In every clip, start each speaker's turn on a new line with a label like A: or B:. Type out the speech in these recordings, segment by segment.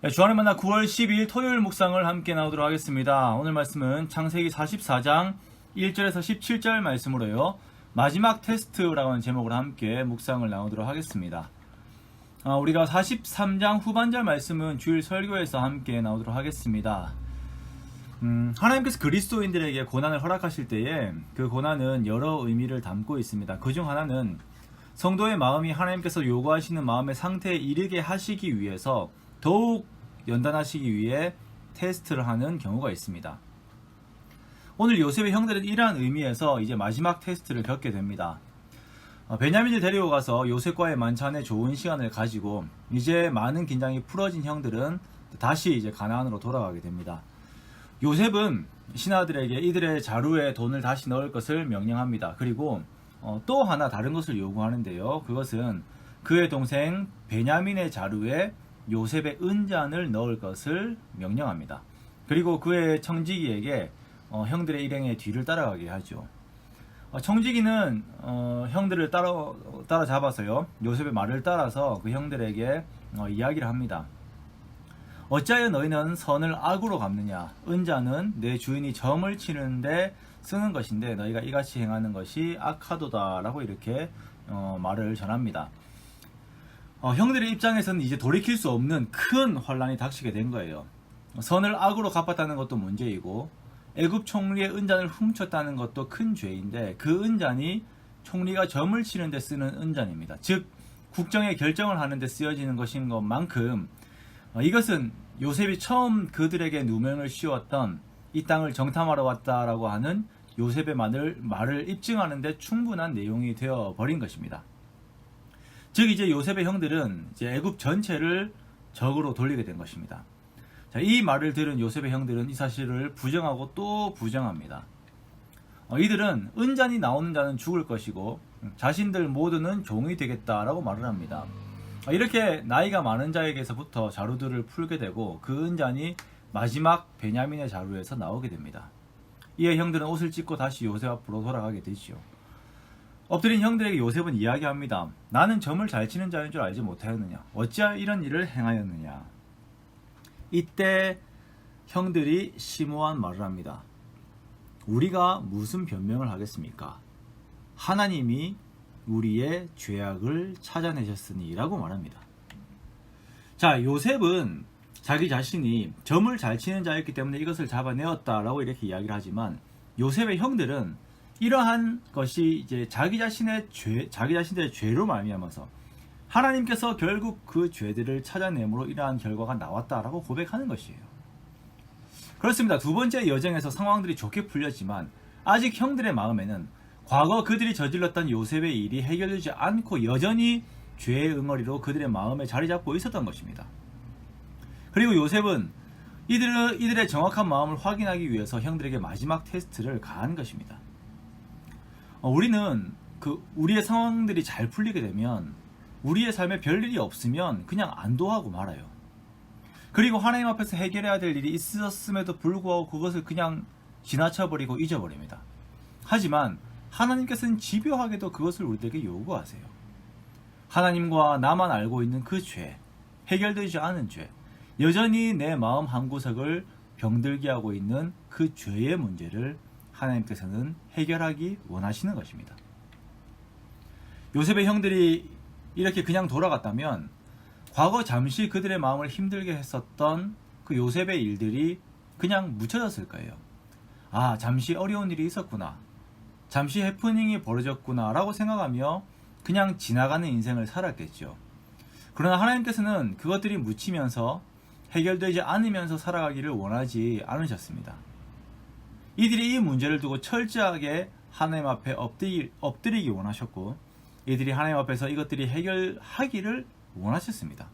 A: 네, 주안의 만나 9월 12일 토요일 묵상을 함께 나오도록 하겠습니다. 오늘 말씀은 창세기 44장 1절에서 17절 말씀으로요. 마지막 테스트라고 하는 제목으로 함께 묵상을 나오도록 하겠습니다. 우리가 43장 후반절 말씀은 주일 설교에서 함께 나오도록 하겠습니다. 하나님께서 그리스도인들에게 고난을 허락하실 때에 그 고난은 여러 의미를 담고 있습니다. 그중 하나는 성도의 마음이 하나님께서 요구하시는 마음의 상태에 이르게 하시기 위해서 더욱 연단하시기 위해 테스트를 하는 경우가 있습니다. 오늘 요셉의 형들은 이러한 의미에서 이제 마지막 테스트를 겪게 됩니다. 베냐민을 데리고 가서 요셉과의 만찬에 좋은 시간을 가지고 이제 많은 긴장이 풀어진 형들은 다시 이제 가나안으로 돌아가게 됩니다. 요셉은 신하들에게 이들의 자루에 돈을 다시 넣을 것을 명령합니다. 그리고 또 하나 다른 것을 요구하는데요. 그것은 그의 동생 베냐민의 자루에 요셉의 은잔을 넣을 것을 명령합니다. 그리고 그의 청지기에게 형들의 일행의 뒤를 따라가게 하죠. 청지기는 형들을 따라잡아서요. 요셉의 말을 따라서 그 형들에게 이야기를 합니다. 어찌하여 너희는 선을 악으로 갚느냐? 은잔은 내 주인이 점을 치는데 쓰는 것인데 너희가 이같이 행하는 것이 악하도다 라고 이렇게 말을 전합니다. 형들의 입장에서는 이제 돌이킬 수 없는 큰 환란이 닥치게 된 거예요. 선을 악으로 갚았다는 것도 문제이고 애굽 총리의 은잔을 훔쳤다는 것도 큰 죄인데 그 은잔이 총리가 점을 치는 데 쓰는 은잔입니다. 즉 국정의 결정을 하는 데 쓰여지는 것인 것만큼 이것은 요셉이 처음 그들에게 누명을 씌웠던 이 땅을 정탐하러 왔다라고 하는 요셉의 말을 입증하는 데 충분한 내용이 되어 버린 것입니다. 즉 이제 요셉의 형들은 이제 애굽 전체를 적으로 돌리게 된 것입니다. 자, 이 말을 들은 요셉의 형들은 이 사실을 부정하고 또 부정합니다. 이들은 은잔이 나오는 자는 죽을 것이고 자신들 모두는 종이 되겠다라고 말을 합니다. 이렇게 나이가 많은 자에게서부터 자루들을 풀게 되고 그 은잔이 마지막 베냐민의 자루에서 나오게 됩니다. 이에 형들은 옷을 찢고 다시 요셉 앞으로 돌아가게 되지요. 엎드린 형들에게 요셉은 이야기합니다. 나는 점을 잘 치는 자인 줄 알지 못하였느냐? 어찌하여 이런 일을 행하였느냐? 이때 형들이 심오한 말을 합니다. 우리가 무슨 변명을 하겠습니까? 하나님이 우리의 죄악을 찾아내셨으니 라고 말합니다. 자, 요셉은 자기 자신이 점을 잘 치는 자였기 때문에 이것을 잡아내었다라고 이렇게 이야기를 하지만 요셉의 형들은 이러한 것이 이제 자기 자신들의 죄로 말미암아서 하나님께서 결국 그 죄들을 찾아내므로 이러한 결과가 나왔다라고 고백하는 것이에요. 그렇습니다. 두 번째 여정에서 상황들이 좋게 풀렸지만 아직 형들의 마음에는 과거 그들이 저질렀던 요셉의 일이 해결되지 않고 여전히 죄의 응어리로 그들의 마음에 자리 잡고 있었던 것입니다. 그리고 요셉은 이들의 정확한 마음을 확인하기 위해서 형들에게 마지막 테스트를 가한 것입니다. 우리는 우리의 상황들이 잘 풀리게 되면 우리의 삶에 별일이 없으면 그냥 안도하고 말아요. 그리고 하나님 앞에서 해결해야 될 일이 있었음에도 불구하고 그것을 그냥 지나쳐버리고 잊어버립니다. 하지만 하나님께서는 집요하게도 그것을 우리에게 요구하세요. 하나님과 나만 알고 있는 그 죄, 해결되지 않은 죄, 여전히 내 마음 한구석을 병들게 하고 있는 그 죄의 문제를 하나님께서는 해결하기 원하시는 것입니다. 요셉의 형들이 이렇게 그냥 돌아갔다면 과거 잠시 그들의 마음을 힘들게 했었던 그 요셉의 일들이 그냥 묻혀졌을 거예요. 아, 잠시 어려운 일이 있었구나. 잠시 해프닝이 벌어졌구나 라고 생각하며 그냥 지나가는 인생을 살았겠죠. 그러나 하나님께서는 그것들이 묻히면서 해결되지 않으면서 살아가기를 원하지 않으셨습니다. 이들이 이 문제를 두고 철저하게 하나님 앞에 엎드리기 원하셨고 이들이 하나님 앞에서 이것들이 해결하기를 원하셨습니다.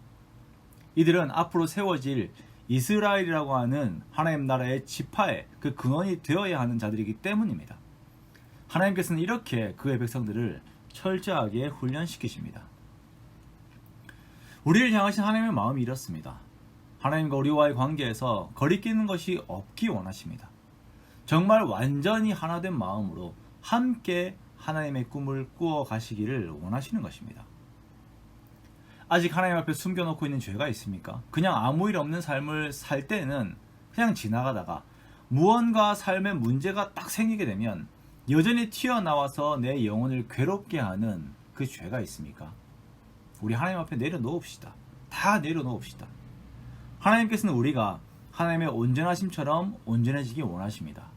A: 이들은 앞으로 세워질 이스라엘이라고 하는 하나님 나라의 지파의 그 근원이 되어야 하는 자들이기 때문입니다. 하나님께서는 이렇게 그의 백성들을 철저하게 훈련시키십니다. 우리를 향하신 하나님의 마음이 이렇습니다. 하나님과 우리와의 관계에서 거리끼는 것이 없기 원하십니다. 정말 완전히 하나된 마음으로 함께 하나님의 꿈을 꾸어 가시기를 원하시는 것입니다. 아직 하나님 앞에 숨겨놓고 있는 죄가 있습니까? 그냥 아무 일 없는 삶을 살 때는 그냥 지나가다가 무언가 삶에 문제가 딱 생기게 되면 여전히 튀어나와서 내 영혼을 괴롭게 하는 그 죄가 있습니까? 우리 하나님 앞에 내려놓읍시다. 다 내려놓읍시다. 하나님께서는 우리가 하나님의 온전하심처럼 온전해지기 원하십니다.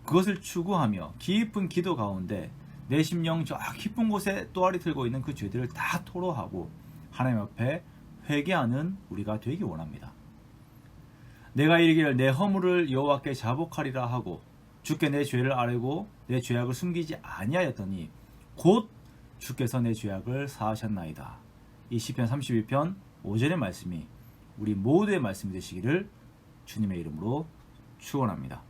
A: 그것을 추구하며 깊은 기도 가운데 내 심령 저 깊은 곳에 또아리 들고 있는 그 죄들을 다 토로하고 하나님 앞에 회개하는 우리가 되기 원합니다. 내가 이르기를 내 허물을 여호와께 자복하리라 하고 주께 내 죄를 아뢰고 내 죄악을 숨기지 아니하였더니 곧 주께서 내 죄악을 사하셨나이다. 이 시편 31편 5절의 말씀이 우리 모두의 말씀이 되시기를 주님의 이름으로 축원합니다.